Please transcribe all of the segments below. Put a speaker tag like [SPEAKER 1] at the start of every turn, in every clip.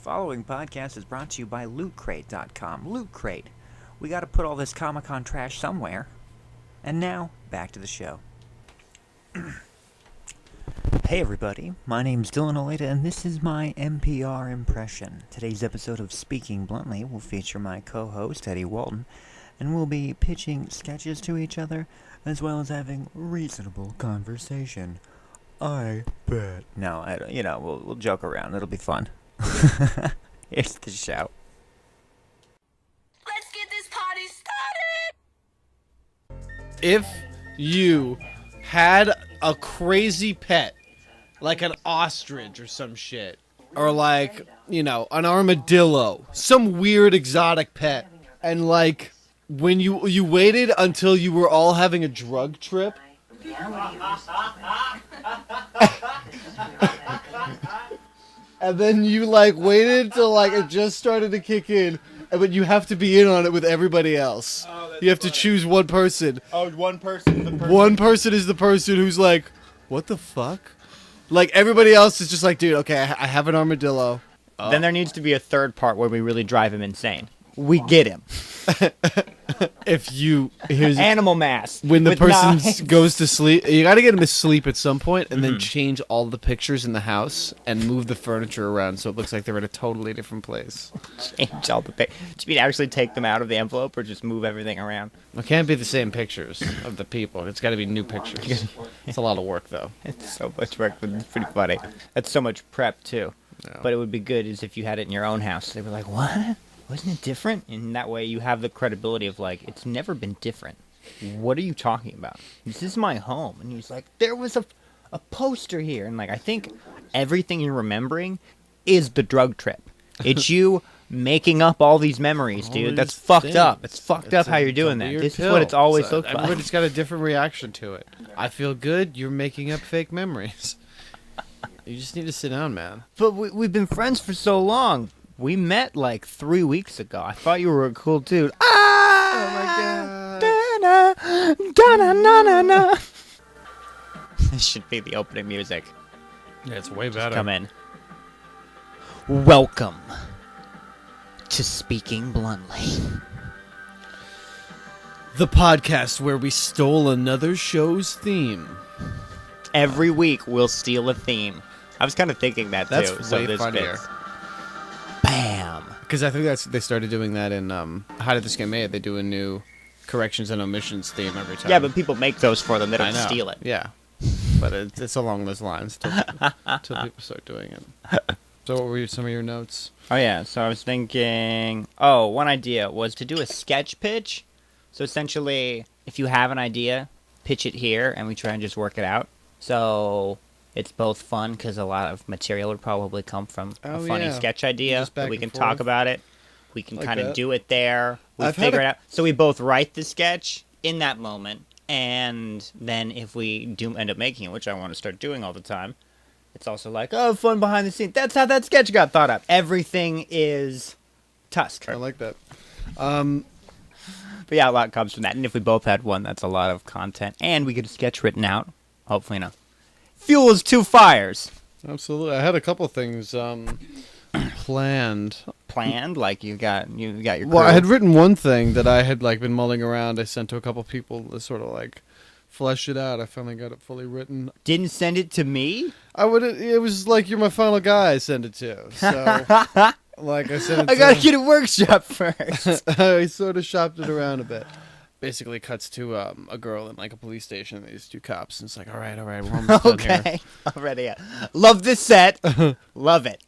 [SPEAKER 1] Following podcast is brought to you by LootCrate.com. Loot Crate. We gotta put all this Comic-Con trash somewhere. And now, back to the show. Hey everybody, my name's Dillon and Eddie, and this is my NPR impression. Today's episode of Speaking Bluntly will feature my co-host, Eddie Walton, and we'll be pitching sketches to each other, as well as having reasonable conversation. I bet. No, we'll joke around. It'll be fun. Here's the show.
[SPEAKER 2] Let's get this party started!
[SPEAKER 3] If you had a crazy pet, like an ostrich or some shit, or like, an armadillo, some weird exotic pet, and like, when you waited until you were all having a drug trip, and then you waited till it just started to kick in, but you have to be in on it with everybody else. Oh, you have to choose one person.
[SPEAKER 4] Oh, one person is the person.
[SPEAKER 3] One person is the person who's like, what the fuck? Everybody else is just like, dude, okay, I have an armadillo.
[SPEAKER 4] Then there needs to be a third part where we really drive him insane. We get him.
[SPEAKER 3] Here's
[SPEAKER 4] Animal mask.
[SPEAKER 3] when the person goes to sleep, you got to get him to sleep at some point, and then change all the pictures in the house and move the furniture around so it looks like they're in a totally different place.
[SPEAKER 4] Change all the pictures. Do you mean actually take them out of the envelope or just move everything around?
[SPEAKER 3] It can't be the same pictures of the people. It's got to be new pictures. It's a lot of work, though.
[SPEAKER 4] It's so much work, but it's pretty funny. That's so much prep, too.
[SPEAKER 3] Yeah.
[SPEAKER 4] But it would be good is if you had it in your own house. They were like, what? Wasn't it different? And that way you have the credibility of it's never been different. What are you talking about? This is my home. And he's like, there was a poster here. And I think everything you're remembering is the drug trip. It's you making up all these memories, dude. That's fucked up. It's fucked up how you're doing that. This is what it's always looked like.
[SPEAKER 3] Everybody's got a different reaction to it. I feel good. You're making up fake memories. You just need to sit down, man.
[SPEAKER 4] But we've been friends for so long. We met 3 weeks ago. I thought you were a cool dude.
[SPEAKER 3] Oh
[SPEAKER 4] my god. This should be the opening music.
[SPEAKER 3] Yeah, it's way better.
[SPEAKER 4] Come in. Welcome to Speaking Bluntly.
[SPEAKER 3] The podcast where we stole another show's theme.
[SPEAKER 4] Every week we'll steal a theme. I was kind of thinking that too.
[SPEAKER 3] That's way funnier.
[SPEAKER 4] Bam.
[SPEAKER 3] Because I think they started doing that in How Did This Get Made? They do a new corrections and omissions theme every time.
[SPEAKER 4] Yeah, but people make those for them. They don't steal it.
[SPEAKER 3] Yeah, but it's along those lines until people start doing it. So what were some of your notes?
[SPEAKER 4] Oh yeah, so I was thinking. Oh, one idea was to do a sketch pitch. So essentially, if you have an idea, pitch it here, and we try and just work it out. So it's both fun because a lot of material would probably come from a funny sketch idea. We can talk about it. We can kind of do it there. We figure it out. So we both write the sketch in that moment, and then if we do end up making it, which I want to start doing all the time, it's also fun behind the scenes. That's how that sketch got thought up. Everything is Tusk.
[SPEAKER 3] I like that.
[SPEAKER 4] But yeah, a lot comes from that. And if we both had one, that's a lot of content. And we get a sketch written out. Hopefully enough. Fuels two fires.
[SPEAKER 3] Absolutely. I had a couple things planned.
[SPEAKER 4] Planned? You got your crew?
[SPEAKER 3] Well, I had written one thing that I had been mulling around. I sent to a couple people to sort of flesh it out. I finally got it fully written.
[SPEAKER 4] Didn't send it to me?
[SPEAKER 3] It was you're my final guy I sent it to. So I sent it
[SPEAKER 4] I gotta get a workshop first.
[SPEAKER 3] I sort of shopped it around a bit. Basically cuts to a girl in a police station and these two cops, and it's all right, we're almost done here.
[SPEAKER 4] Okay, already. Love this set. Love it.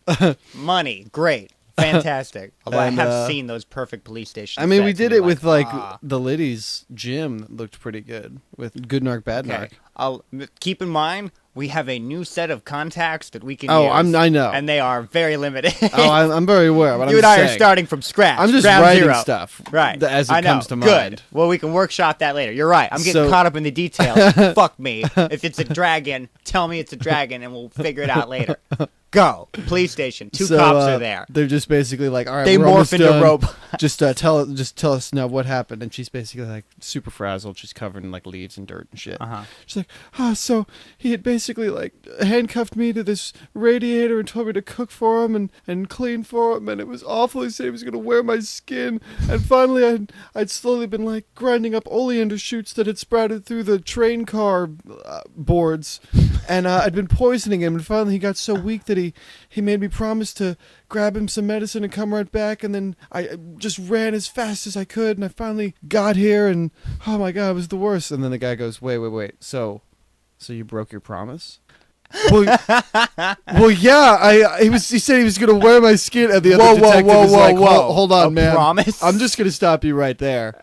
[SPEAKER 4] Money, great. Fantastic. Although I have seen those perfect police stations.
[SPEAKER 3] I mean, we did it with the ladies' gym that looked pretty good with Good Narc, Bad Narc.
[SPEAKER 4] I'll keep in mind we have a new set of contacts that we can
[SPEAKER 3] use.
[SPEAKER 4] I
[SPEAKER 3] know.
[SPEAKER 4] And they are very limited.
[SPEAKER 3] I'm very aware. But
[SPEAKER 4] you and I are starting from scratch.
[SPEAKER 3] I'm just writing stuff,
[SPEAKER 4] right?
[SPEAKER 3] As it comes to mind.
[SPEAKER 4] Good. Well, we can workshop that later. You're right. I'm getting caught up in the details. Fuck me. If it's a dragon, tell me it's a dragon, and we'll figure it out later. Go. Police station. Two
[SPEAKER 3] So,
[SPEAKER 4] cops are there.
[SPEAKER 3] They're just basically like, all right,
[SPEAKER 4] They
[SPEAKER 3] we're
[SPEAKER 4] morph
[SPEAKER 3] almost
[SPEAKER 4] into
[SPEAKER 3] done.
[SPEAKER 4] robot.
[SPEAKER 3] Just tell us now what happened. And she's basically like super frazzled. She's covered in like leaves and dirt and shit. She's like, so he had basically like handcuffed me to this radiator and told me to cook for him and clean for him, and it was awful. He said he was gonna wear my skin, and finally I'd slowly been like grinding up oleander shoots that had sprouted through the train car boards, and I'd been poisoning him, and finally he got so weak that he made me promise to grab him some medicine and come right back, and then I just ran as fast as I could, and I finally got here, and oh my god, it was the worst. And then the guy goes, wait, so you broke your promise? Well, yeah, he said he was gonna wear my skin, and the other detective was like, hold on, man,
[SPEAKER 4] promise?
[SPEAKER 3] I'm just gonna stop you right there.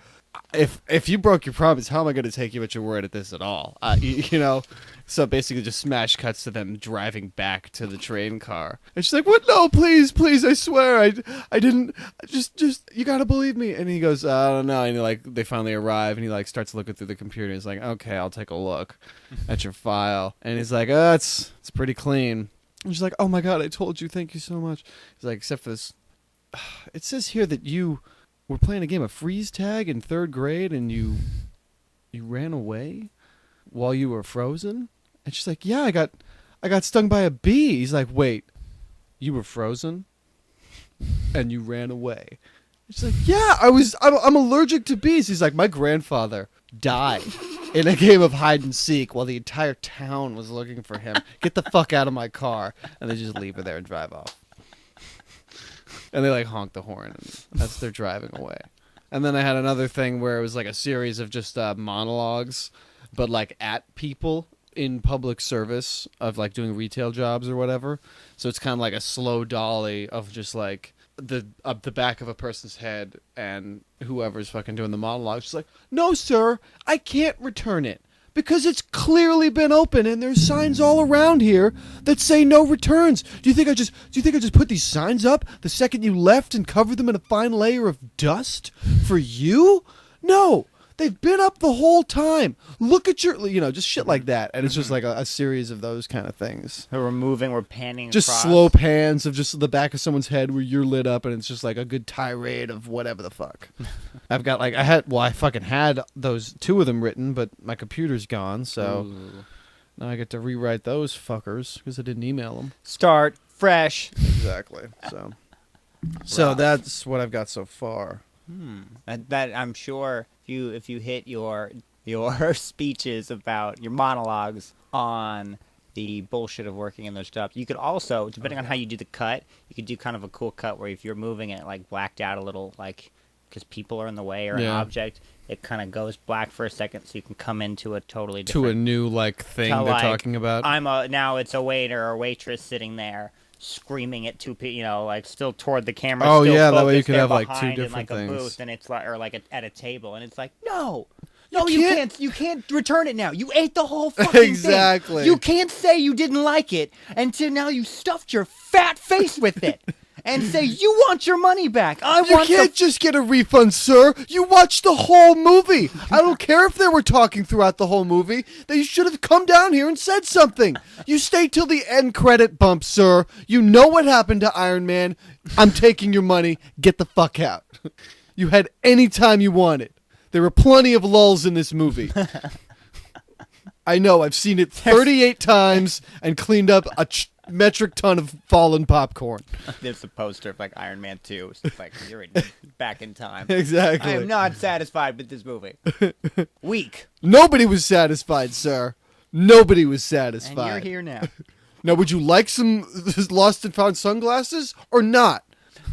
[SPEAKER 3] If you broke your promise, how am I gonna take you at your word at this at all? You know. So basically just smash cuts to them driving back to the train car. And she's like, what? No, please, I swear, I didn't, just, you gotta believe me. And he goes, I don't know. And they finally arrive, and he starts looking through the computer. He's like, okay, I'll take a look at your file. And he's like, it's pretty clean. And she's like, oh my God, I told you, thank you so much. He's like, except for this, it says here that you were playing a game of freeze tag in 3rd grade, and you ran away while you were frozen. And she's like, yeah, I got stung by a bee. He's like, wait, you were frozen and you ran away? And she's like, yeah, I'm allergic to bees. He's like, my grandfather died in a game of hide and seek while the entire town was looking for him. Get the fuck out of my car. And they just leave her there and drive off. And they honk the horn, and as they're driving away. And then I had another thing where it was a series of just monologues, but at people in public service of doing retail jobs or whatever. So it's kind of like a slow dolly of just the back of a person's head, and whoever's fucking doing the monologue, she's like, no, sir, I can't return it because it's clearly been open and there's signs all around here that say no returns. Do you think I just put these signs up the second you left and covered them in a fine layer of dust for you? No. They've been up the whole time. Look at your, just shit like that. And it's just a series of those kind of things.
[SPEAKER 4] We're panning
[SPEAKER 3] just
[SPEAKER 4] across.
[SPEAKER 3] Slow pans of just the back of someone's head where you're lit up, and it's just a good tirade of whatever the fuck. I've got I fucking had those 2 of them written, but my computer's gone, so now I get to rewrite those fuckers because I didn't email them.
[SPEAKER 4] Start fresh.
[SPEAKER 3] Exactly. So that's what I've got so far.
[SPEAKER 4] That I'm sure if you hit your speeches about your monologues on the bullshit of working in those jobs, you could also, depending on how you do the cut, you could do kind of a cool cut where if you're moving and it blacked out a little, because people are in the way or an object, it kind of goes black for a second, so you can come into a totally different,
[SPEAKER 3] to a new thing they're talking about.
[SPEAKER 4] Now it's a waiter or waitress sitting there screaming at 2 people, still toward the camera.
[SPEAKER 3] Oh
[SPEAKER 4] still
[SPEAKER 3] yeah, that way you
[SPEAKER 4] focused,
[SPEAKER 3] could have
[SPEAKER 4] 2
[SPEAKER 3] 2 different
[SPEAKER 4] in,
[SPEAKER 3] things.
[SPEAKER 4] a booth, and it's at a table, and it's no, you can't return it now. You ate the whole fucking
[SPEAKER 3] exactly.
[SPEAKER 4] thing. You can't say you didn't like it until now you stuffed your fat face with it. And say you want your money back.
[SPEAKER 3] You can't just get a refund, sir. You watched the whole movie. I don't care if they were talking throughout the whole movie. They should have come down here and said something. You stayed till the end credit bump, sir. You know what happened to Iron Man. I'm taking your money. Get the fuck out. You had any time you wanted. There were plenty of lulls in this movie. I know. I've seen it 38 times and cleaned up a metric ton of fallen popcorn.
[SPEAKER 4] There's a poster of Iron Man 2. It's you're back in time.
[SPEAKER 3] Exactly.
[SPEAKER 4] I am not satisfied with this movie. Weak.
[SPEAKER 3] Nobody was satisfied, sir. Nobody was satisfied.
[SPEAKER 4] And you're here now.
[SPEAKER 3] Now, would you like some lost and found sunglasses or not?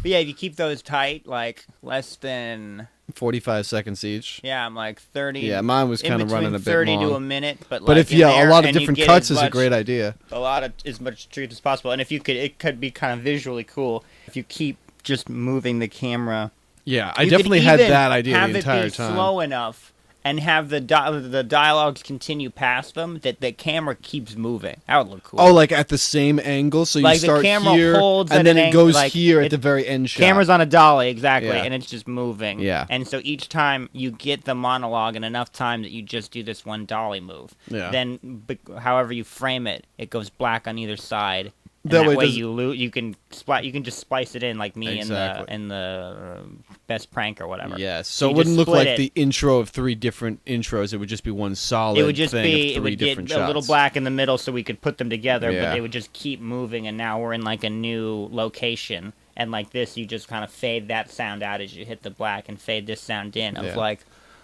[SPEAKER 4] But yeah, if you keep those tight, less than
[SPEAKER 3] 45 seconds each.
[SPEAKER 4] Yeah, I'm 30.
[SPEAKER 3] Yeah, mine was kind of running a bit
[SPEAKER 4] 30
[SPEAKER 3] long.
[SPEAKER 4] to a minute, but
[SPEAKER 3] if a lot of different cuts is a great idea.
[SPEAKER 4] A lot of as much truth as possible, and if you could, it could be kind of visually cool if you keep just moving the camera.
[SPEAKER 3] Yeah, I definitely had that idea the entire
[SPEAKER 4] have it be
[SPEAKER 3] time.
[SPEAKER 4] Slow enough. And have the dialogues continue past them, that the camera keeps moving. That would look cool.
[SPEAKER 3] Oh, at the same angle? So you start
[SPEAKER 4] the camera
[SPEAKER 3] here,
[SPEAKER 4] holds
[SPEAKER 3] and then it goes
[SPEAKER 4] here
[SPEAKER 3] at the very end shot.
[SPEAKER 4] Camera's on a dolly, exactly,
[SPEAKER 3] Yeah.
[SPEAKER 4] and it's just moving.
[SPEAKER 3] Yeah.
[SPEAKER 4] And so each time you get the monologue in enough time that you just do this one dolly move.
[SPEAKER 3] Yeah.
[SPEAKER 4] Then, however you frame it, it goes black on either side, And
[SPEAKER 3] That
[SPEAKER 4] that
[SPEAKER 3] way
[SPEAKER 4] way
[SPEAKER 3] it
[SPEAKER 4] you can just splice it in like me
[SPEAKER 3] Exactly.
[SPEAKER 4] in the best prank or whatever.
[SPEAKER 3] Yes. So
[SPEAKER 4] you
[SPEAKER 3] it wouldn't
[SPEAKER 4] just
[SPEAKER 3] look
[SPEAKER 4] split
[SPEAKER 3] like
[SPEAKER 4] it.
[SPEAKER 3] the intro of 3 different intros. It would just be one solid
[SPEAKER 4] It would just
[SPEAKER 3] thing
[SPEAKER 4] be
[SPEAKER 3] of
[SPEAKER 4] it
[SPEAKER 3] 3
[SPEAKER 4] would get
[SPEAKER 3] different
[SPEAKER 4] a
[SPEAKER 3] shots.
[SPEAKER 4] little black in the middle so we could put them together,
[SPEAKER 3] Yeah.
[SPEAKER 4] but they would just keep moving, and now we're in like a new location. And like this, you just kind of fade that sound out as you hit the black and fade this sound in of
[SPEAKER 3] Yeah.
[SPEAKER 4] like,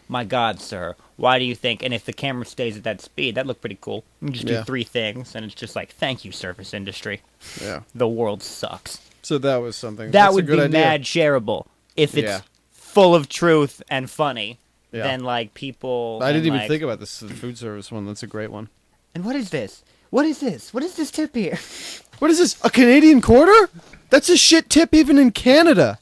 [SPEAKER 4] my God, sir, why do you think? And if the camera stays at that speed, that looked pretty cool. You just do
[SPEAKER 3] Yeah.
[SPEAKER 4] 3 things, and it's just like, thank you, service industry.
[SPEAKER 3] Yeah.
[SPEAKER 4] The world sucks.
[SPEAKER 3] So that was something.
[SPEAKER 4] That
[SPEAKER 3] That's a
[SPEAKER 4] would
[SPEAKER 3] good
[SPEAKER 4] be
[SPEAKER 3] idea.
[SPEAKER 4] mad shareable if it's
[SPEAKER 3] Yeah.
[SPEAKER 4] full of truth and funny.
[SPEAKER 3] Yeah.
[SPEAKER 4] Then like people.
[SPEAKER 3] I didn't
[SPEAKER 4] and,
[SPEAKER 3] even
[SPEAKER 4] like,
[SPEAKER 3] think about this food service one. That's a great one.
[SPEAKER 4] And what is this? What is this? What is this tip here?
[SPEAKER 3] What is this? A Canadian quarter? That's a shit tip even in Canada.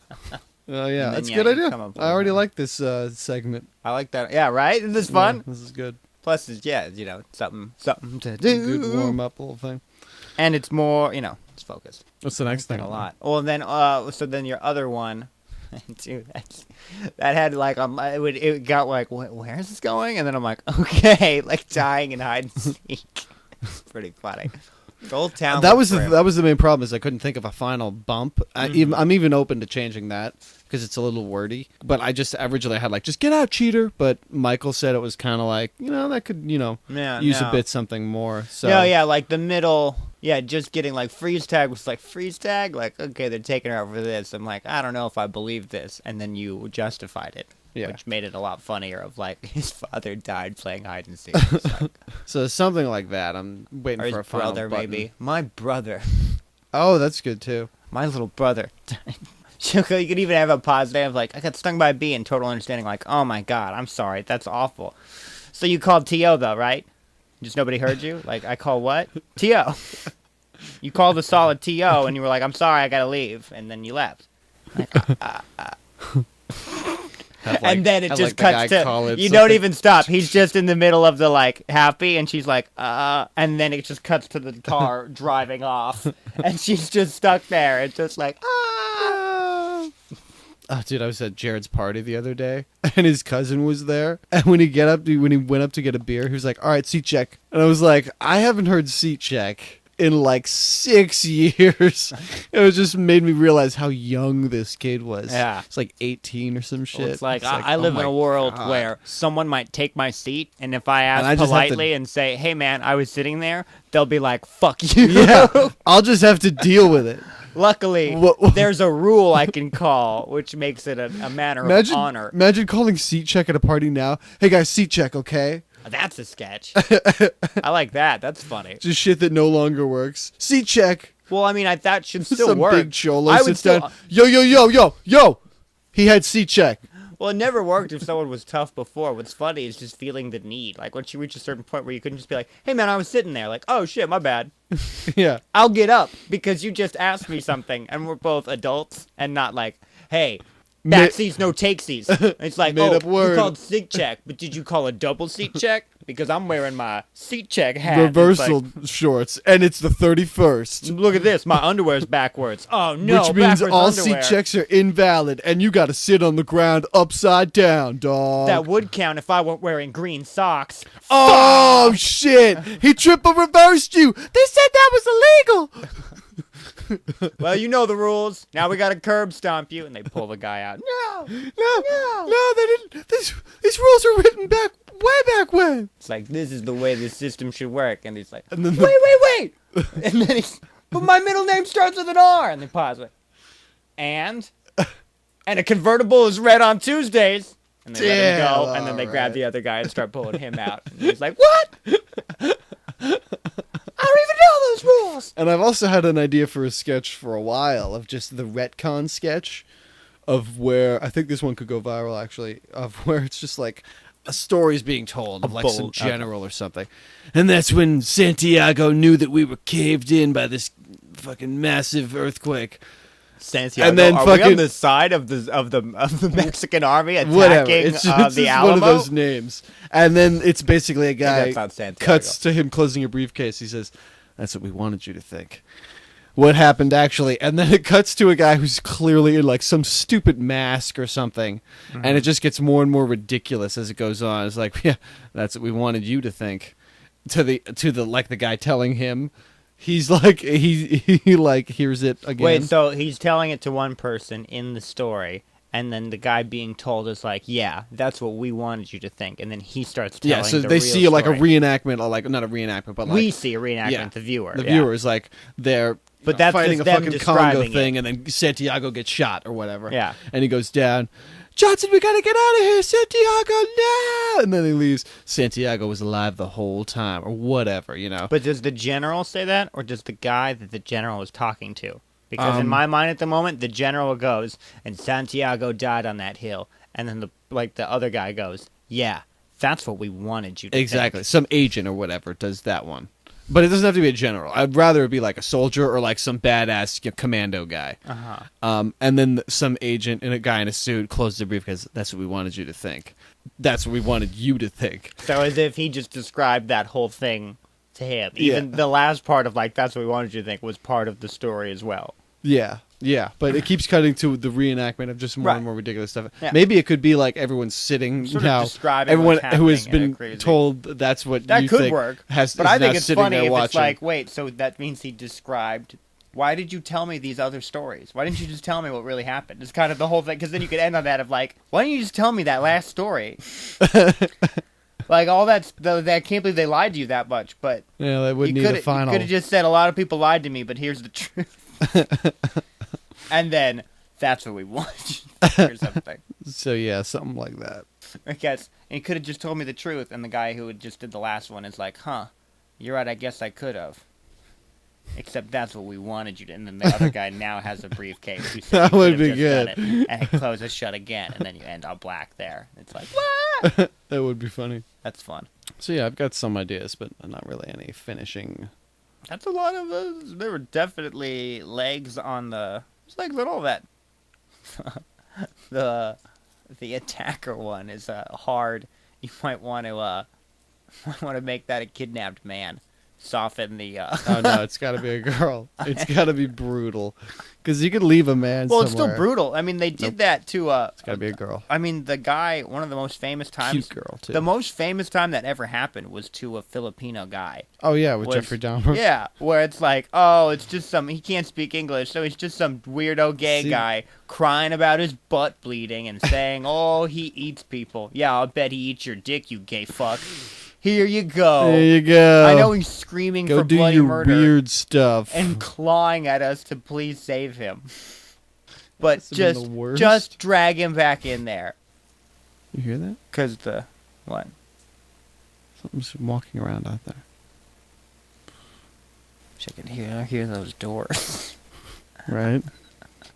[SPEAKER 3] Oh yeah,
[SPEAKER 4] then,
[SPEAKER 3] that's a
[SPEAKER 4] yeah,
[SPEAKER 3] good
[SPEAKER 4] you
[SPEAKER 3] idea.
[SPEAKER 4] come up with
[SPEAKER 3] I already
[SPEAKER 4] one.
[SPEAKER 3] like this segment.
[SPEAKER 4] I like that. Yeah, right. Isn't this fun?
[SPEAKER 3] Yeah, this is good.
[SPEAKER 4] Plus, it's, something to do.
[SPEAKER 3] Good warm up little thing.
[SPEAKER 4] And it's more, it's focused.
[SPEAKER 3] What's the next thing?
[SPEAKER 4] A lot. Well, then, so then your other one, dude, that had like it got like, where is this going? And then I'm like, okay, like dying in hide and seek. It's pretty funny. The whole town.
[SPEAKER 3] That was
[SPEAKER 4] grim.
[SPEAKER 3] that was the main problem is I couldn't think of a final bump. I'm even open to changing that because it's a little wordy. But I originally had like just get out, cheater. But Michael said it was kind of like that could use a bit something more. So
[SPEAKER 4] No, yeah, like the middle. Yeah, just getting like freeze tag was like freeze tag. Like okay, they're taking her out for this. I'm like I don't know if I believe this, and then you justified it.
[SPEAKER 3] Yeah.
[SPEAKER 4] Which made it a lot funnier of like his father died playing hide and seek. It's like,
[SPEAKER 3] So something like that. I'm waiting
[SPEAKER 4] or
[SPEAKER 3] for a
[SPEAKER 4] his
[SPEAKER 3] final
[SPEAKER 4] brother
[SPEAKER 3] button.
[SPEAKER 4] maybe. My brother.
[SPEAKER 3] Oh, that's good too.
[SPEAKER 4] My little brother. You could even have a positive like I got stung by a bee and total understanding like, oh my God, I'm sorry, that's awful. So you called T.O. though, right? Just nobody heard you? Like I call what? T.O. You called a solid T.O. and you were like, I'm sorry, I gotta leave, and then you left. Like, and then it just cuts to you don't even stop. He's just in the middle of the like happy, and she's like, and then it just cuts to the car driving off, and she's just stuck there. It's just like,
[SPEAKER 3] Oh, dude, I was at Jared's party the other day, and his cousin was there. And when he went up to get a beer, he was like, "All right, seat check." And I was like, "I haven't heard seat check in like 6 years." It just made me realize how young this kid was.
[SPEAKER 4] Yeah.
[SPEAKER 3] It's like 18 or some shit.
[SPEAKER 4] it's like I live
[SPEAKER 3] oh
[SPEAKER 4] in
[SPEAKER 3] my
[SPEAKER 4] a world
[SPEAKER 3] God.
[SPEAKER 4] where someone might take my seat, and if I
[SPEAKER 3] And
[SPEAKER 4] ask
[SPEAKER 3] I just have to-
[SPEAKER 4] politely and say, "Hey, man, I was sitting there," they'll be like, "Fuck you."
[SPEAKER 3] Yeah, I'll just have to deal with it.
[SPEAKER 4] Luckily,
[SPEAKER 3] What-
[SPEAKER 4] there's a rule I can call, which makes it a matter of honor.
[SPEAKER 3] Imagine calling seat check at a party now. Hey guys, seat check, okay?
[SPEAKER 4] That's a sketch. I like that. That's funny.
[SPEAKER 3] Just shit that no longer works. Seat check.
[SPEAKER 4] Well, I mean, that should still
[SPEAKER 3] Some
[SPEAKER 4] work.
[SPEAKER 3] big cholo
[SPEAKER 4] I would
[SPEAKER 3] sits
[SPEAKER 4] still,
[SPEAKER 3] down. Yo. He had seat check.
[SPEAKER 4] Well, it never worked if someone was tough before. What's funny is just feeling the need. Like, once you reach a certain point where you couldn't just be like, hey, man, I was sitting there. Like, oh, shit, my bad.
[SPEAKER 3] Yeah.
[SPEAKER 4] I'll get up because you just asked me something. And we're both adults and not like, hey, backseats, no takesies. It's like,
[SPEAKER 3] Made
[SPEAKER 4] oh,
[SPEAKER 3] up word.
[SPEAKER 4] you called seat check, but did you call a double seat check? Because I'm wearing my seat check hat.
[SPEAKER 3] Reversal
[SPEAKER 4] It's
[SPEAKER 3] shorts, and it's the 31st.
[SPEAKER 4] like, look at this. My underwear's backwards. Oh, no,
[SPEAKER 3] Which means
[SPEAKER 4] backwards
[SPEAKER 3] all
[SPEAKER 4] underwear.
[SPEAKER 3] seat checks are invalid, and you gotta sit on the ground upside down, dog.
[SPEAKER 4] That would count if I weren't wearing green socks.
[SPEAKER 3] Oh, shit! He triple reversed you! They said that was illegal!
[SPEAKER 4] Well, you know the rules. Now we gotta curb stomp you, and they pull the guy out. No,
[SPEAKER 3] No, they didn't. These rules are written way back when.
[SPEAKER 4] it's like this is the way the system should work. And he's like,
[SPEAKER 3] And then
[SPEAKER 4] wait, and then he's, but my middle name starts with an R, and they pause like, and a convertible is red on Tuesdays, and they let him go, and then they grab
[SPEAKER 3] alright.
[SPEAKER 4] the other guy and start pulling him out. And he's like, what? I don't even know those rules.
[SPEAKER 3] And I've also had an idea for a sketch for a while of just the retcon sketch of where I think this one could go viral actually, of where it's just like a story's being told of like some
[SPEAKER 4] bold-
[SPEAKER 3] general or something. And that's when Santiago knew that we were caved in by this fucking massive earthquake.
[SPEAKER 4] Santiago,
[SPEAKER 3] And then
[SPEAKER 4] are we on
[SPEAKER 3] fucking-
[SPEAKER 4] the side of the Mexican army attacking
[SPEAKER 3] Whatever. It's just
[SPEAKER 4] the
[SPEAKER 3] it's
[SPEAKER 4] Alamo?
[SPEAKER 3] one of those names. And then it's basically a
[SPEAKER 4] Maybe
[SPEAKER 3] guy
[SPEAKER 4] that's not Santiago.
[SPEAKER 3] cuts to him closing a briefcase. He says, "That's what we wanted you to think." What happened actually? And then it cuts to a guy who's clearly in like some stupid mask or something. And it just gets more and more ridiculous as it goes on. It's like, yeah, that's what we wanted you to think. To the like the guy telling him He's like he like hears it again.
[SPEAKER 4] Wait, so he's telling it to one person in the story, and then the guy being told is like, "Yeah, that's what we wanted you to think," and then he starts telling.
[SPEAKER 3] Yeah, so
[SPEAKER 4] the
[SPEAKER 3] they
[SPEAKER 4] real
[SPEAKER 3] see like a
[SPEAKER 4] story.
[SPEAKER 3] reenactment, or like not a reenactment, but like
[SPEAKER 4] We see a reenactment.
[SPEAKER 3] yeah,
[SPEAKER 4] The viewer.
[SPEAKER 3] The
[SPEAKER 4] yeah.
[SPEAKER 3] viewer is like they're
[SPEAKER 4] But that's
[SPEAKER 3] fighting a
[SPEAKER 4] just them
[SPEAKER 3] fucking Congo
[SPEAKER 4] describing
[SPEAKER 3] thing,
[SPEAKER 4] it.
[SPEAKER 3] and then Santiago gets shot or whatever.
[SPEAKER 4] Yeah.
[SPEAKER 3] And he goes down. Johnson, we gotta get out of here, Santiago, no! And then he leaves. Santiago was alive the whole time, or whatever, you know.
[SPEAKER 4] But does the general say that, or does the guy that the general is talking to? Because in my mind at the moment, the general goes, and Santiago died on that hill, and then the other guy goes, yeah, that's what we wanted you to
[SPEAKER 3] Exactly.
[SPEAKER 4] think.
[SPEAKER 3] Some agent or whatever does that one. But it doesn't have to be a general. I'd rather it be like a soldier or like some badass commando guy. And then some agent and a guy in a suit closes the briefcase. That's what we wanted you to think. That's what we wanted you to think.
[SPEAKER 4] So as if he just described that whole thing to him.
[SPEAKER 3] Yeah.
[SPEAKER 4] Even the last part of like, that's what we wanted you to think was part of the story as well.
[SPEAKER 3] Yeah, yeah, but it keeps cutting to the reenactment of just more
[SPEAKER 4] Right.
[SPEAKER 3] and more ridiculous stuff.
[SPEAKER 4] Yeah.
[SPEAKER 3] Maybe it could be like everyone's sitting
[SPEAKER 4] Sort of
[SPEAKER 3] now.
[SPEAKER 4] describing
[SPEAKER 3] Everyone
[SPEAKER 4] what's
[SPEAKER 3] who has
[SPEAKER 4] happening in
[SPEAKER 3] been
[SPEAKER 4] a crazy-
[SPEAKER 3] told that's what
[SPEAKER 4] That
[SPEAKER 3] you
[SPEAKER 4] could
[SPEAKER 3] think
[SPEAKER 4] work.
[SPEAKER 3] has.
[SPEAKER 4] But
[SPEAKER 3] is
[SPEAKER 4] I
[SPEAKER 3] now
[SPEAKER 4] think it's
[SPEAKER 3] sitting
[SPEAKER 4] funny
[SPEAKER 3] there
[SPEAKER 4] if
[SPEAKER 3] watching.
[SPEAKER 4] it's like, wait, so that means he described... Why did you tell me these other stories? Why didn't you just tell me what really happened? It's kind of the whole thing, because then you could end on that of like, why didn't you just tell me that last story? Like, all that, I can't believe they lied to you that much, but...
[SPEAKER 3] Yeah, that would
[SPEAKER 4] you
[SPEAKER 3] need a
[SPEAKER 4] could
[SPEAKER 3] final.
[SPEAKER 4] have just said, a lot of people lied to me, but here's the truth. And then, that's what we want. Or something.
[SPEAKER 3] So yeah, something like that.
[SPEAKER 4] I guess. And he could have just told me the truth, and the guy who had just did the last one is like, huh, you're right, I guess I could have. Except that's what we wanted you to. And then the other guy now has a briefcase. Who said
[SPEAKER 3] That
[SPEAKER 4] you
[SPEAKER 3] would
[SPEAKER 4] could
[SPEAKER 3] be
[SPEAKER 4] have just done
[SPEAKER 3] good.
[SPEAKER 4] it, and it closes shut again, and then you end all black there. It's like, what?
[SPEAKER 3] That would be funny.
[SPEAKER 4] That's fun.
[SPEAKER 3] So yeah, I've got some ideas, but not really any finishing.
[SPEAKER 4] That's a lot of those. There were definitely legs on the... There's legs on all that. The attacker one is hard. You might want to make that a kidnapped man. Soften the.
[SPEAKER 3] Oh no, it's got to be a girl. It's got to be brutal, because you could leave a man.
[SPEAKER 4] Well, it's
[SPEAKER 3] somewhere.
[SPEAKER 4] still brutal. I mean, they did that to.
[SPEAKER 3] It's got to be a girl.
[SPEAKER 4] I mean, the guy. One of the most famous times.
[SPEAKER 3] Cute girl too.
[SPEAKER 4] The most famous time that ever happened was to a Filipino guy.
[SPEAKER 3] Oh yeah, with
[SPEAKER 4] was-
[SPEAKER 3] Jeffrey Dahmer.
[SPEAKER 4] Yeah, where it's like, oh, it's just some. He can't speak English, so he's just some weirdo gay
[SPEAKER 3] See-
[SPEAKER 4] guy crying about his butt bleeding and saying, oh, he eats people. Yeah, I'll bet he eats your dick, you gay fuck. Here you go.
[SPEAKER 3] There you go.
[SPEAKER 4] I know he's screaming
[SPEAKER 3] Go
[SPEAKER 4] for
[SPEAKER 3] do
[SPEAKER 4] bloody
[SPEAKER 3] your
[SPEAKER 4] murder
[SPEAKER 3] weird stuff.
[SPEAKER 4] and clawing at us to please save him. But
[SPEAKER 3] must have been the worst.
[SPEAKER 4] just drag him back in there.
[SPEAKER 3] You hear that?
[SPEAKER 4] Cause the what?
[SPEAKER 3] Something's walking around out there.
[SPEAKER 4] Check it here. I hear those doors.
[SPEAKER 3] Right?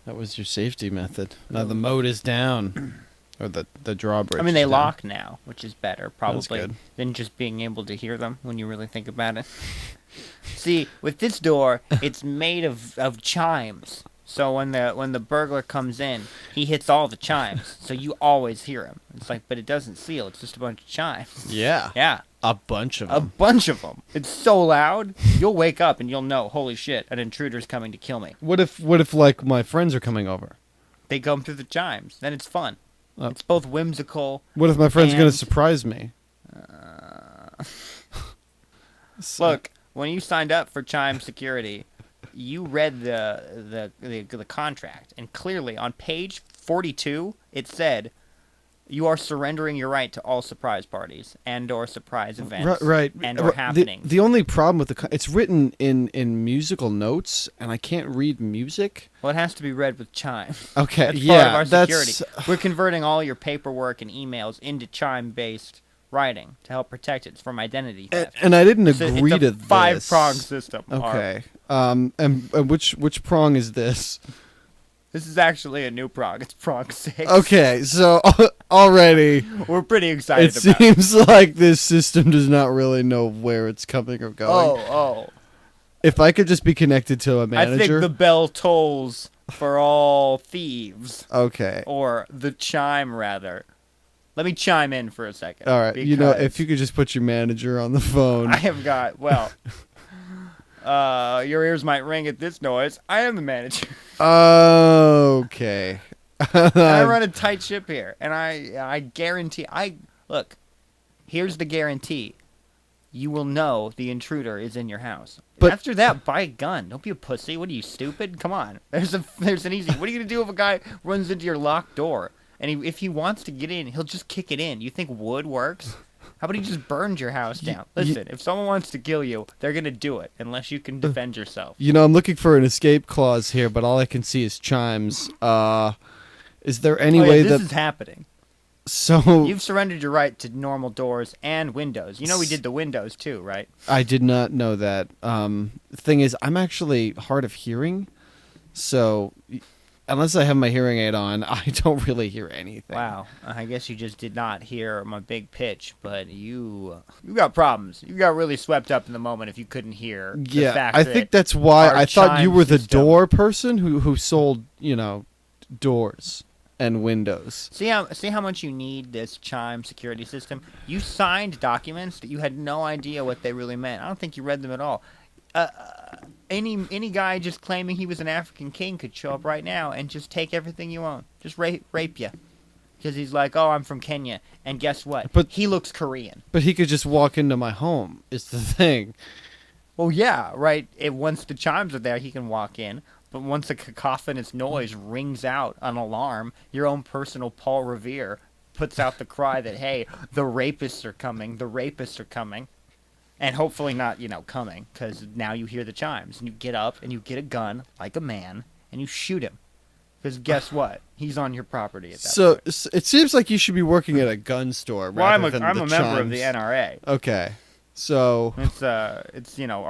[SPEAKER 3] That was your safety method. Now the moat is down. Or the drawbridge.
[SPEAKER 4] I mean, they
[SPEAKER 3] is down.
[SPEAKER 4] lock now, which is better probably
[SPEAKER 3] good.
[SPEAKER 4] than just being able to hear them when you really think about it. See, with this door, it's made of chimes. So when the burglar comes in, he hits all the chimes, so you always hear him. It's like, but it doesn't seal. It's just a bunch of chimes.
[SPEAKER 3] Yeah.
[SPEAKER 4] Yeah,
[SPEAKER 3] A bunch of
[SPEAKER 4] a
[SPEAKER 3] them.
[SPEAKER 4] bunch of them. It's so loud, you'll wake up and you'll know, holy shit, an intruder's coming to kill me.
[SPEAKER 3] What if like my friends are coming over?
[SPEAKER 4] They come through the chimes. Then it's fun.
[SPEAKER 3] Oh.
[SPEAKER 4] It's both whimsical.
[SPEAKER 3] What if my friends are going
[SPEAKER 4] And-
[SPEAKER 3] to surprise me?
[SPEAKER 4] Look, when you signed up for Chime Security, you read the contract, and clearly on page 42 it said you are surrendering your right to all surprise parties and/or surprise events,
[SPEAKER 3] Right.
[SPEAKER 4] and/or happenings.
[SPEAKER 3] The only problem with it's written in musical notes, and I can't read music.
[SPEAKER 4] Well, it has to be read with Chime.
[SPEAKER 3] Okay,
[SPEAKER 4] That's
[SPEAKER 3] yeah,
[SPEAKER 4] part of our security.
[SPEAKER 3] that's
[SPEAKER 4] We're converting all your paperwork and emails into Chime-based writing to help protect it from identity theft.
[SPEAKER 3] and I didn't
[SPEAKER 4] It's
[SPEAKER 3] agree
[SPEAKER 4] a
[SPEAKER 3] to this.
[SPEAKER 4] 5-prong system.
[SPEAKER 3] Okay. And which prong is this?
[SPEAKER 4] This is actually a new prong. It's prong 6.
[SPEAKER 3] Okay, so already
[SPEAKER 4] We're pretty excited
[SPEAKER 3] it
[SPEAKER 4] about it.
[SPEAKER 3] seems like this system does not really know where it's coming or going.
[SPEAKER 4] Oh.
[SPEAKER 3] If I could just be connected to a
[SPEAKER 4] I
[SPEAKER 3] manager.
[SPEAKER 4] think the bell tolls for all thieves.
[SPEAKER 3] Okay.
[SPEAKER 4] Or the chime, rather. Let me chime in for a second.
[SPEAKER 3] All right. You know,
[SPEAKER 4] because
[SPEAKER 3] if you could just put your manager on the phone.
[SPEAKER 4] I have got, well... your ears might ring at this noise. I am the manager.
[SPEAKER 3] Okay.
[SPEAKER 4] And I run a tight ship here. And I guarantee... Look, here's the guarantee. you will know the intruder is in your house.
[SPEAKER 3] But-
[SPEAKER 4] After that, buy a gun. Don't be a pussy. What are you, stupid? Come on. There's an easy. What are you gonna do if a guy runs into your locked door and if he wants to get in, he'll just kick it in? You think wood works? How about he just burns your house down? Listen, if someone wants to kill you, they're gonna do it unless you can defend yourself.
[SPEAKER 3] You know, I'm looking for an escape clause here, but all I can see is chimes. Is there any way
[SPEAKER 4] this
[SPEAKER 3] that...
[SPEAKER 4] is happening.
[SPEAKER 3] So...
[SPEAKER 4] You've surrendered your right to normal doors and windows. You know we did the windows too, right?
[SPEAKER 3] I did not know that. Thing is, I'm actually hard of hearing, so unless I have my hearing aid on, I don't really hear anything.
[SPEAKER 4] Wow. I guess you just did not hear my big pitch, but you got problems. You got really swept up in the moment if you couldn't hear the
[SPEAKER 3] Yeah,
[SPEAKER 4] fact
[SPEAKER 3] I
[SPEAKER 4] that
[SPEAKER 3] think that's why
[SPEAKER 4] our
[SPEAKER 3] I thought you
[SPEAKER 4] chime
[SPEAKER 3] were the
[SPEAKER 4] system-
[SPEAKER 3] door person who sold, doors and windows.
[SPEAKER 4] See how much you need this chime security system? You signed documents that you had no idea what they really meant. I don't think you read them at all. Any guy just claiming he was an African king could show up right now and just take everything you own. Just rape you. Because he's like, oh, I'm from Kenya. And guess what?
[SPEAKER 3] But-
[SPEAKER 4] he looks Korean.
[SPEAKER 3] But he could just walk into my home, is the thing.
[SPEAKER 4] Well, yeah, right. Once the chimes are there, he can walk in. But once a cacophonous noise rings out an alarm, your own personal Paul Revere puts out the cry that, hey, the rapists are coming, the rapists are coming. And hopefully not, coming, because now you hear the chimes. And you get up and you get a gun, like a man, and you shoot him. Because guess what? He's on your property at that point.
[SPEAKER 3] So it seems like you should be working at a gun store
[SPEAKER 4] Well,
[SPEAKER 3] rather
[SPEAKER 4] I'm
[SPEAKER 3] than
[SPEAKER 4] a
[SPEAKER 3] the
[SPEAKER 4] member of
[SPEAKER 3] chimes.
[SPEAKER 4] the NRA.
[SPEAKER 3] Okay. So
[SPEAKER 4] It's a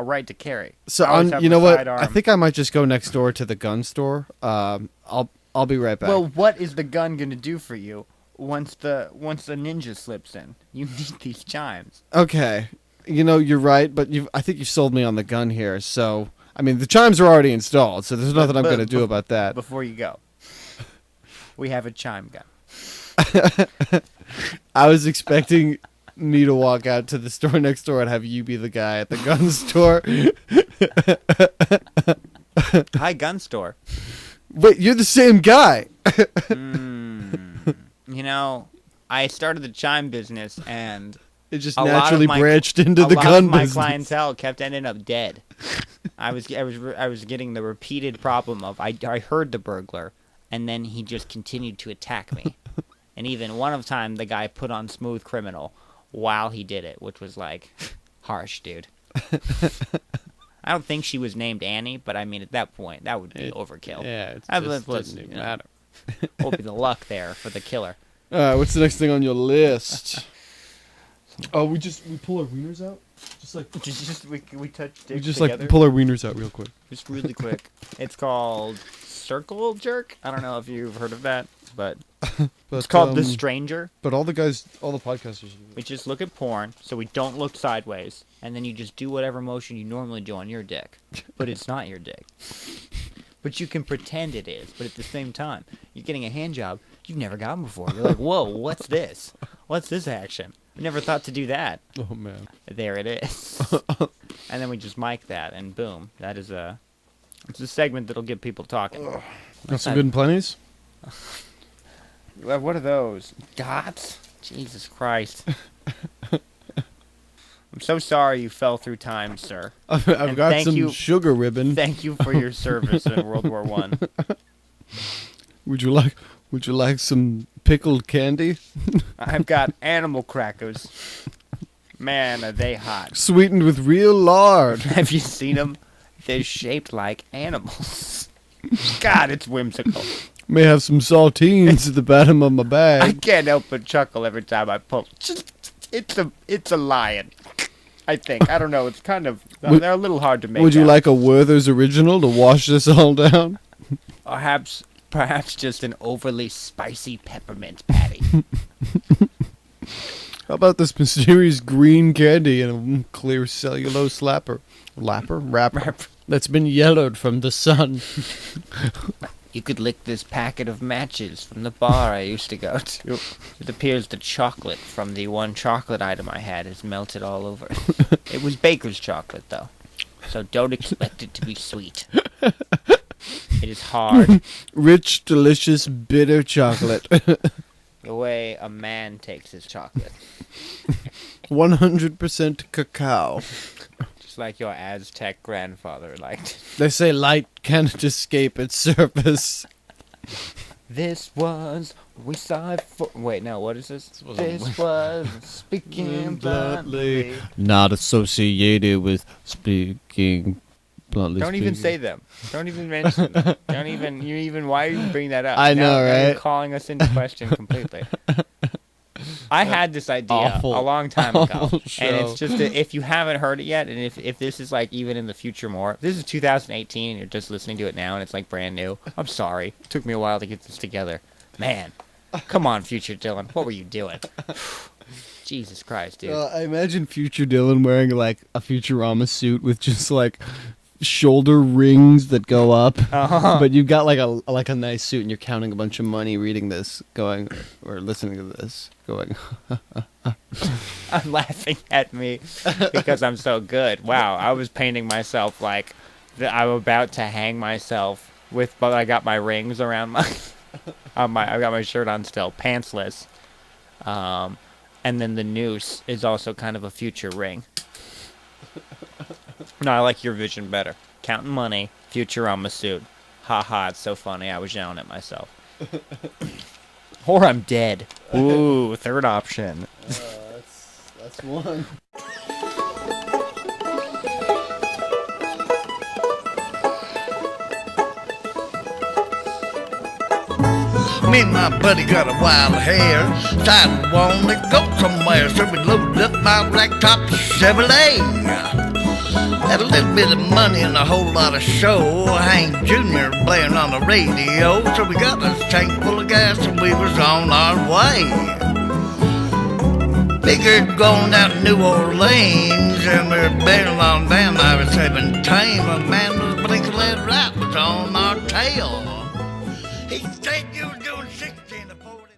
[SPEAKER 4] right to carry.
[SPEAKER 3] So
[SPEAKER 4] I always have
[SPEAKER 3] you
[SPEAKER 4] a
[SPEAKER 3] know what?
[SPEAKER 4] sidearm.
[SPEAKER 3] I think I might just go next door to the gun store. I'll be right back.
[SPEAKER 4] Well, what is the gun going to do for you once the ninja slips in? You need these chimes.
[SPEAKER 3] Okay. You're right, but I think you've sold me on the gun here. So, I mean, the chimes are already installed, so there's nothing I'm going to do about that.
[SPEAKER 4] Before you go, we have a chime gun.
[SPEAKER 3] I was expecting me to walk out to the store next door and have you be the guy at the gun store.
[SPEAKER 4] Hi, gun store.
[SPEAKER 3] Wait, you're the same guy.
[SPEAKER 4] I started the chime business, and
[SPEAKER 3] It just
[SPEAKER 4] a lot
[SPEAKER 3] naturally
[SPEAKER 4] of my-
[SPEAKER 3] branched into
[SPEAKER 4] a
[SPEAKER 3] the
[SPEAKER 4] lot
[SPEAKER 3] gun
[SPEAKER 4] of my
[SPEAKER 3] business.
[SPEAKER 4] clientele kept ending up dead. I was getting the repeated problem of I heard the burglar, and then he just continued to attack me. And even one time, the guy put on Smooth Criminal while he did it, which was like harsh, dude. I don't think she was named Annie, but I mean, at that point, that would be overkill.
[SPEAKER 3] Yeah, it
[SPEAKER 4] Let's-
[SPEAKER 3] doesn't even matter.
[SPEAKER 4] What would be the luck there for the killer?
[SPEAKER 3] What's the next thing on your list? Oh, we pull our wieners out? Just like
[SPEAKER 4] We touch dicks
[SPEAKER 3] we just
[SPEAKER 4] together.
[SPEAKER 3] like pull our wieners out real quick.
[SPEAKER 4] Just really quick. It's called Circle Jerk. I don't know if you've heard of that, but it's called The Stranger.
[SPEAKER 3] But all the podcasters.
[SPEAKER 4] We just look at porn, so we don't look sideways, and then you just do whatever motion you normally do on your dick, but it's not your dick. But you can pretend it is, but at the same time, you're getting a hand job you've never gotten before. You're like, whoa, what's this? What's this action? I never thought to do that.
[SPEAKER 3] Oh man.
[SPEAKER 4] There it is. And then we just mic that, and boom. It's a segment that'll get people talking.
[SPEAKER 3] Got some good and plenties?
[SPEAKER 4] What are those? Dots? Jesus Christ. I'm so sorry you fell through time, sir.
[SPEAKER 3] I've
[SPEAKER 4] And
[SPEAKER 3] got
[SPEAKER 4] thank
[SPEAKER 3] some
[SPEAKER 4] you-
[SPEAKER 3] sugar ribbon.
[SPEAKER 4] Thank you for your service in World War One.
[SPEAKER 3] Would you like some pickled candy?
[SPEAKER 4] I've got animal crackers. Man, are they hot.
[SPEAKER 3] Sweetened with real lard.
[SPEAKER 4] Have you seen them? They're shaped like animals. God, it's whimsical.
[SPEAKER 3] May have some saltines at the bottom of my
[SPEAKER 4] I
[SPEAKER 3] bag.
[SPEAKER 4] can't help but chuckle every time I pull. It's a lion. I think. I don't know. It's kind of. They're a little hard to make.
[SPEAKER 3] Would you
[SPEAKER 4] out.
[SPEAKER 3] like a Werther's original to wash this all down?
[SPEAKER 4] Perhaps just an overly spicy peppermint patty.
[SPEAKER 3] How about this mysterious green candy in a clear cellulose wrapper that's been yellowed from the sun?
[SPEAKER 4] You could lick this packet of matches from the bar I used to go to. It appears the chocolate from the one chocolate item I had is melted all over. It was baker's chocolate, though, so don't expect it to be sweet. It is hard.
[SPEAKER 3] Rich, delicious, bitter chocolate.
[SPEAKER 4] the way a man takes his chocolate.
[SPEAKER 3] 100% cacao.
[SPEAKER 4] Just like your Aztec grandfather liked.
[SPEAKER 3] They say light cannot escape its surface.
[SPEAKER 4] This was we saw it for. Wait, no, what is this? This was speaking bluntly.
[SPEAKER 3] Not associated with speaking bluntly.
[SPEAKER 4] Don't even say them. Don't even mention them. Don't even. You even. Why are you bringing that up?
[SPEAKER 3] I know,
[SPEAKER 4] now
[SPEAKER 3] right?
[SPEAKER 4] You're calling us into question completely. I had this idea a long time ago, and it's just that if you haven't heard it yet, and if this is like even in the future more, if this is 2018 and you're just listening to it now and it's like brand new, I'm sorry. It took me a while to get this together. Man, come on, future Dylan, what were you doing? Jesus Christ, dude.
[SPEAKER 3] I imagine future Dylan wearing like a Futurama suit with just like shoulder rings that go up, but you've got like a nice suit and you're counting a bunch of money, reading this, going or listening to this, going.
[SPEAKER 4] I'm laughing at me because I'm so good. Wow, I was painting myself like I'm about to hang myself but I got my rings around my. I got my shirt on still, pantsless, and then the noose is also kind of a future ring. No, I like your vision better. Counting money, Futurama suit. Ha ha, it's so funny. I was yelling at myself. Or I'm dead. Ooh, third option.
[SPEAKER 3] That's one.
[SPEAKER 2] Me and my buddy got a wild hair. Decided we wanted to go somewhere, so we loaded up my blacktop Chevrolet. Had a little bit of money and a whole lot of show. Hank Jr. blaring on the radio, so we got this tank full of gas and we was on our way. Figured going out to New Orleans and we were barreling on down I-17. A man with a blink of lead right was on our tail. He said you was